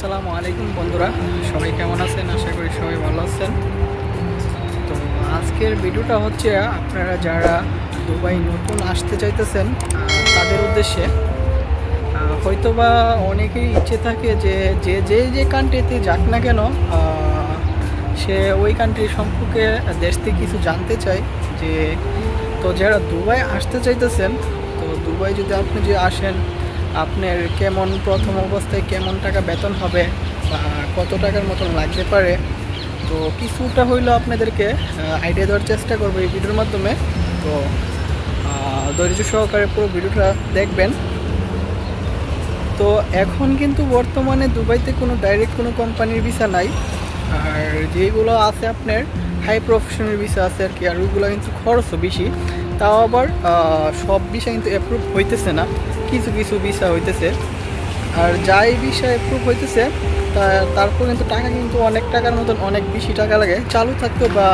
আসসালামু আলাইকুম বন্ধুরা, সবাই কেমন আছেন? আশা করি সবাই ভালো আছেন। তো আজকের ভিডিওটা হচ্ছে আপনারা যারা দুবাই নতুন আসতে চাইতেছেন তাদের উদ্দেশ্যে। হয়তোবা অনেকেই ইচ্ছে থাকে যে যে যে যে কান্ট্রিতে যাক না কেন সে ওই কান্ট্রি সম্পর্কে দেশ থেকে কিছু জানতে চায়। যে তো যারা দুবাই আসতে চাইতেছেন, তো দুবাই যদি আপনি যে আসেন, আপনার কেমন প্রথম অবস্থায় কেমন টাকা বেতন হবে বা কত টাকার মতন লাগতে পারে, তো কিছুটা হইলেও আপনাদেরকে আইডিয়া দেওয়ার চেষ্টা করবো এই ভিডিওর মাধ্যমে। তো ধৈর্য সহকারে পুরো ভিডিওটা দেখবেন। তো এখন কিন্তু বর্তমানে দুবাইতে কোনো ডাইরেক্ট কোনো কোম্পানির ভিসা নাই, আর যেগুলো আছে আপনার হাই প্রফেশনাল ভিসা আছে আর কি, আর ওইগুলো কিন্তু খরচও বেশি। তাও আবার সব ভিসা কিন্তু অ্যাপ্রুভ হইতেছে না, কিছু কিছু ভিসা হইতেছে। আর যাই ভিসা অ্যাপ্রুভ হইতেছে তারপর কিন্তু টাকা কিন্তু অনেক টাকার মতন, অনেক বেশি টাকা লাগে চালু থাকতো। বা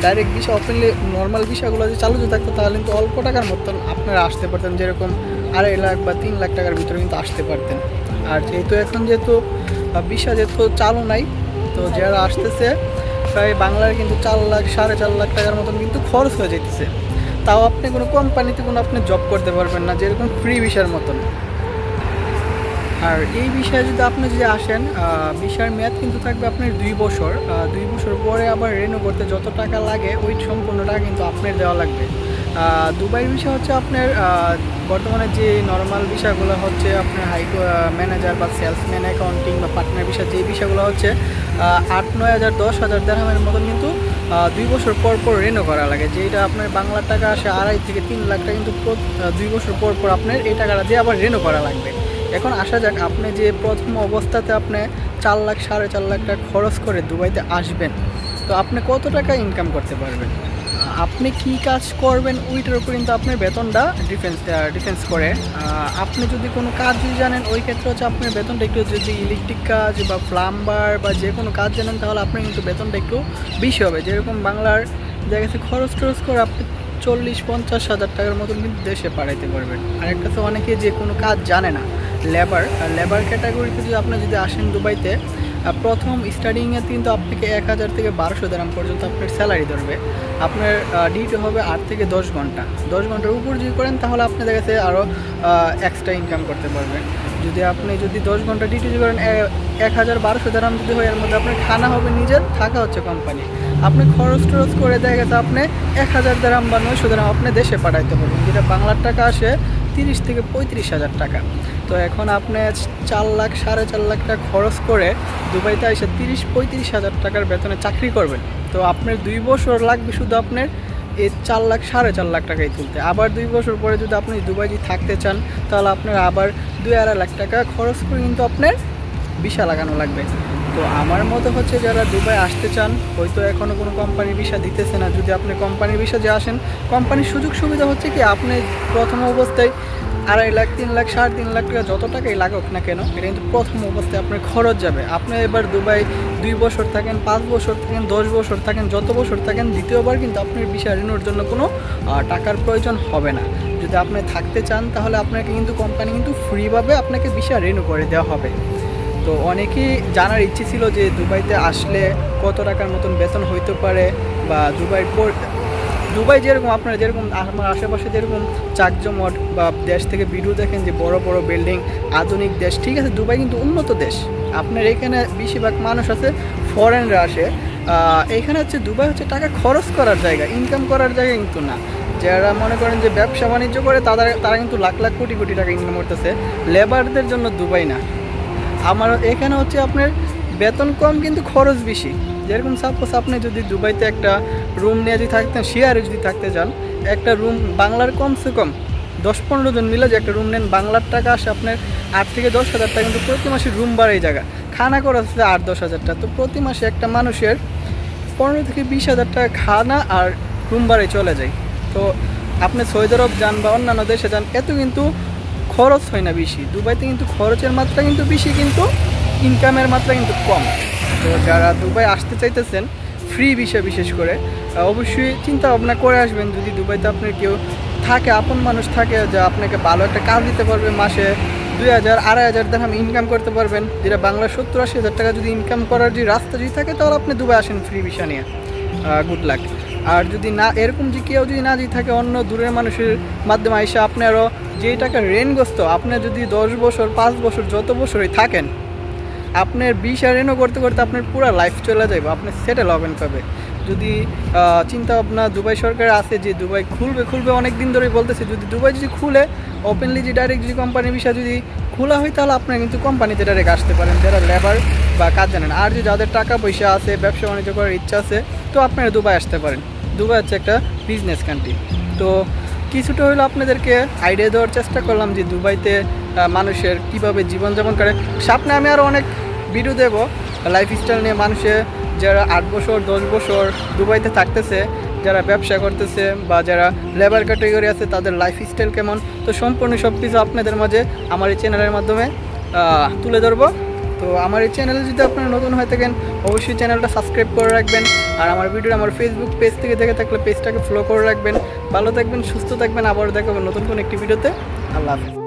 ডাইরেক্ট ভিসা ওপেনলি নর্মাল ভিসাগুলো যে চালু যদি থাকতো তাহলে কিন্তু অল্প টাকার মতন আপনারা আসতে পারতেন, যেরকম 2.5 লাখ বা 3 লাখ টাকার ভিতরে কিন্তু আসতে পারতেন। আর যেহেতু ভিসা যেহেতু চালু নাই, তো যারা আসতেছে প্রায় বাংলার কিন্তু 4 লাখ 4.5 লাখ টাকার মতন কিন্তু খরচ হয়ে যেতেছে। তাও আপনি কোনো কোম্পানিতে আপনি জব করতে পারবেন না, যেরকম ফ্রি ভিসার মতন। আর এই বিষয়ে যদি আপনি আসেন, ভিসার মেয়াদ কিন্তু থাকবে আপনার 2 বছর। 2 বছর পরে আবার রেনিউ করতে যত টাকা লাগে ওই সম্পূর্ণ টাকা কিন্তু আপনার দেওয়া লাগবে। দুবাই ভিসা হচ্ছে আপনার বর্তমানে যে নর্মাল ভিসাগুলো হচ্ছে আপনার ম্যানেজার বা সেলসম্যান, অ্যাকাউন্টিং বা পার্টনার ভিসা, যে ভিসাগুলো হচ্ছে 8-9 হাজার 10 হাজার দিরহামের মতন কিন্তু 2 বছর পর পর রেনিউ করা লাগে। যেটা আপনার বাংলার টাকা আসে 2.5 থেকে 3 লাখ টাকা কিন্তু 2 বছর পর পর আপনার এই টাকাটা দিয়ে আবার রেনিউ করা লাগবে। এখন আসা যাক, আপনি যে প্রথম অবস্থাতে আপনি 4 লাখ 4.5 লাখ টাকা খরচ করে দুবাইতে আসবেন, তো আপনি কত টাকা ইনকাম করতে পারবেন, আপনি কি কাজ করবেন ওইটার উপর কিন্তু আপনার বেতনটা ডিফেন্স করে। আপনি যদি কোনো কাজ যদি জানেন, ওই ক্ষেত্রে হচ্ছে আপনার বেতনটা একটু, যদি ইলেকট্রিক কাজ বা প্লাম্বার বা যে কোনো কাজ জানেন তাহলে আপনার কিন্তু বেতনটা একটু বেশি হবে। যেরকম বাংলার জায়গাতে খরচ করে আপনি 40-50 হাজার টাকার মতন কিন্তু দেশে পাঠাইতে পারবেন। আর একটা তো অনেকে যে কোনো কাজ জানে না, লেবার ক্যাটাগরিতে যদি আপনি আসেন দুবাইতে, প্রথম স্টার্টিংয়ে কিন্তু আপনাকে 1000 থেকে 1200 দিরহাম পর্যন্ত আপনার স্যালারি ধরবে। আপনার ডিউটি হবে 8 থেকে 10 ঘন্টা। 10 ঘন্টার উপর যদি করেন তাহলে আপনি দেখা যাচ্ছে আরও এক্সট্রা ইনকাম করতে পারবেন। যদি 10 ঘন্টা ডিউটি করেন, 1000-1200 দিরহাম যদি হয়, এর মধ্যে আপনার খানা হবে নিজের, থাকা হচ্ছে কোম্পানি। আপনি খরচ করে দেখা গেছে আপনি 1000 দিরহাম বা 900 দিরহাম আপনি দেশে পাঠাইতে পারবেন, যেটা বাংলার টাকা আসে 30 থেকে 35 হাজার টাকা। তো এখন আপনি 4 লাখ 4.5 লাখ টাকা খরচ করে দুবাইতে এসে 30-35 হাজার টাকার বেতনে চাকরি করবেন, তো আপনার 2 বছর লাগবে শুধু আপনার এই 4 লাখ 4.5 লাখ টাকাই তুলতে। আবার 2 বছর পরে যদি আপনি দুবাই থাকতে চান, তাহলে আপনার আবার 2-2.5 লাখ টাকা খরচ করে কিন্তু আপনার ভিসা লাগানো লাগবে। তো আমার মতো হচ্ছে যারা দুবাই আসতে চান, হয়তো এখনও কোনো কোম্পানি ভিসা দিতেছে না, যদি আপনি কোম্পানির ভিসা যে আসেন, কোম্পানির সুযোগ সুবিধা হচ্ছে কি, আপনি প্রথম অবস্থায় 2.5 লাখ 3 লাখ 3.5 লাখ টাকা যত টাকাই লাগুক না কেন, এটা কিন্তু প্রথম অবস্থায় আপনার খরচ যাবে। আপনি এবার দুবাই 2 বছর থাকেন, 5 বছর থাকেন, 10 বছর থাকেন, যত বছর থাকেন, দ্বিতীয়বার কিন্তু আপনার ভিসা রিনিউর জন্য কোনো টাকার প্রয়োজন হবে না। যদি আপনি থাকতে চান তাহলে আপনাকে কিন্তু কোম্পানি কিন্তু ফ্রিভাবে আপনাকে ভিসা রিনিউ করে দেওয়া হবে। তো অনেকেই জানার ইচ্ছে ছিল যে দুবাইতে আসলে কত টাকার মতন বেতন হইতে পারে, বা দুবাই যেরকম আপনারা যেরকম আমার আশেপাশে যেরকম চাকজমট বা দেশ থেকে ভিডিও দেখেন যে বড় বড় বিল্ডিং, আধুনিক দেশ, ঠিক আছে, দুবাই কিন্তু উন্নত দেশ। আপনার এখানে বেশিরভাগ মানুষ আছে ফরেনরা আসে, এখানে হচ্ছে দুবাই হচ্ছে টাকা খরচ করার জায়গা, ইনকাম করার জায়গা কিন্তু না। যারা মনে করেন যে ব্যবসা বাণিজ্য করে তারা কিন্তু লাখ লাখ কোটি কোটি টাকা ইনকাম করতেছে, লেবারদের জন্য দুবাই না। আমার এখানে হচ্ছে আপনার বেতন কম কিন্তু খরচ বেশি। যেরকম সাপোজ আপনি যদি দুবাইতে একটা রুম নিয়ে যদি থাকতেন, শেয়ারে যদি থাকতে চান, একটা রুম বাংলার কমসে কম 10-15 জন মিলে যে একটা রুম নেন, বাংলার টাকা আসে আপনার 8 থেকে 10 হাজার টাকা, কিন্তু প্রতি মাসে রুম ভাড়া, এই জায়গা খানা খরচ আছে 8-10 হাজার টাকা। তো প্রতি মাসে একটা মানুষের 15 থেকে 20 হাজার টাকা খানা আর রুম ভাড়ায় চলে যায়। তো আপনি সৌদি আরব যান বা অন্যান্য দেশে যান, এত কিন্তু খরচ হয় না বেশি। দুবাইতে কিন্তু খরচের মাত্রা কিন্তু বেশি, কিন্তু ইনকামের মাত্রা কিন্তু কম। তো যারা দুবাই আসতে চাইতেছেন ফ্রি ভিসা বিশেষ করে, অবশ্যই চিন্তা ভাবনা করে আসবেন। যদি দুবাইতে আপনার কেউ থাকে, আপন মানুষ থাকে, যা আপনাকে ভালো একটা কাজ দিতে পারবে, মাসে 2000 2500 দিরহাম ইনকাম করতে পারবেন, যেটা বাংলা 70-80 হাজার টাকা যদি ইনকাম করার যে রাস্তা যদি থাকে তাহলে আপনি দুবাই আসেন ফ্রি ভিসা নিয়ে, গুড লাক। আর যদি না এরকম যে কেউ যদি না যদি থাকে, অন্য দূরের মানুষের মাধ্যমে আইসা আপনারও যেই টাকা রেনগ্রস্ত, আপনি যদি 10 বছর 5 বছর যত বছরই থাকেন, আপনার ভিসা রেনও করতে করতে আপনার পুরো লাইফ চলে যাবে, আপনি সেটেল হবেন কবে। যদি চিন্তা ভাবনা দুবাই সরকার আছে যে দুবাই খুলবে অনেক দিন ধরেই বলতেছে, যদি দুবাই যদি খুলে ওপেনলি যে ডাইরেক্ট যদি কোম্পানি ভিসা যদি খোলা হয় তাহলে আপনারা কিন্তু কোম্পানিতে ডাইরেক্ট আসতে পারেন, যারা লেবার বা কাজ জানেন। আর যদি যাদের টাকা পয়সা আছে, ব্যবসা বাণিজ্য করার ইচ্ছা আছে, তো আপনারা দুবাই আসতে পারেন। দুবাই হচ্ছে একটা বিজনেস কান্ট্রি। তো কিছুটা হলো আপনাদেরকে আইডিয়া দেওয়ার চেষ্টা করলাম যে দুবাইতে মানুষের কীভাবে জীবনযাপন করে। সামনে আমি আরও অনেক ভিডিও দেবো লাইফস্টাইল নিয়ে, মানুষের যারা 8 বছর 10 বছর দুবাইতে থাকতেছে, যারা ব্যবসা করতেছে বা যারা লেবার ক্যাটাগরি আছে, তাদের লাইফস্টাইল কেমন। তো সম্পূর্ণ সব কিছু আপনাদের মাঝে আমার এই চ্যানেলের মাধ্যমে তুলে ধরবো। তো আমার এই চ্যানেলে যদি আপনারা নতুন হয়ে থাকেন, অবশ্যই চ্যানেলটা সাবস্ক্রাইব করে রাখবেন। আর আমার ভিডিও আমার ফেসবুক পেজ থেকে দেখে থাকলে পেজটাকে ফলো করে রাখবেন। ভালো থাকবেন, সুস্থ থাকবেন, আবার দেখাবেন নতুন কোনো একটি ভিডিওতে। আল্লাহ হাফেজ।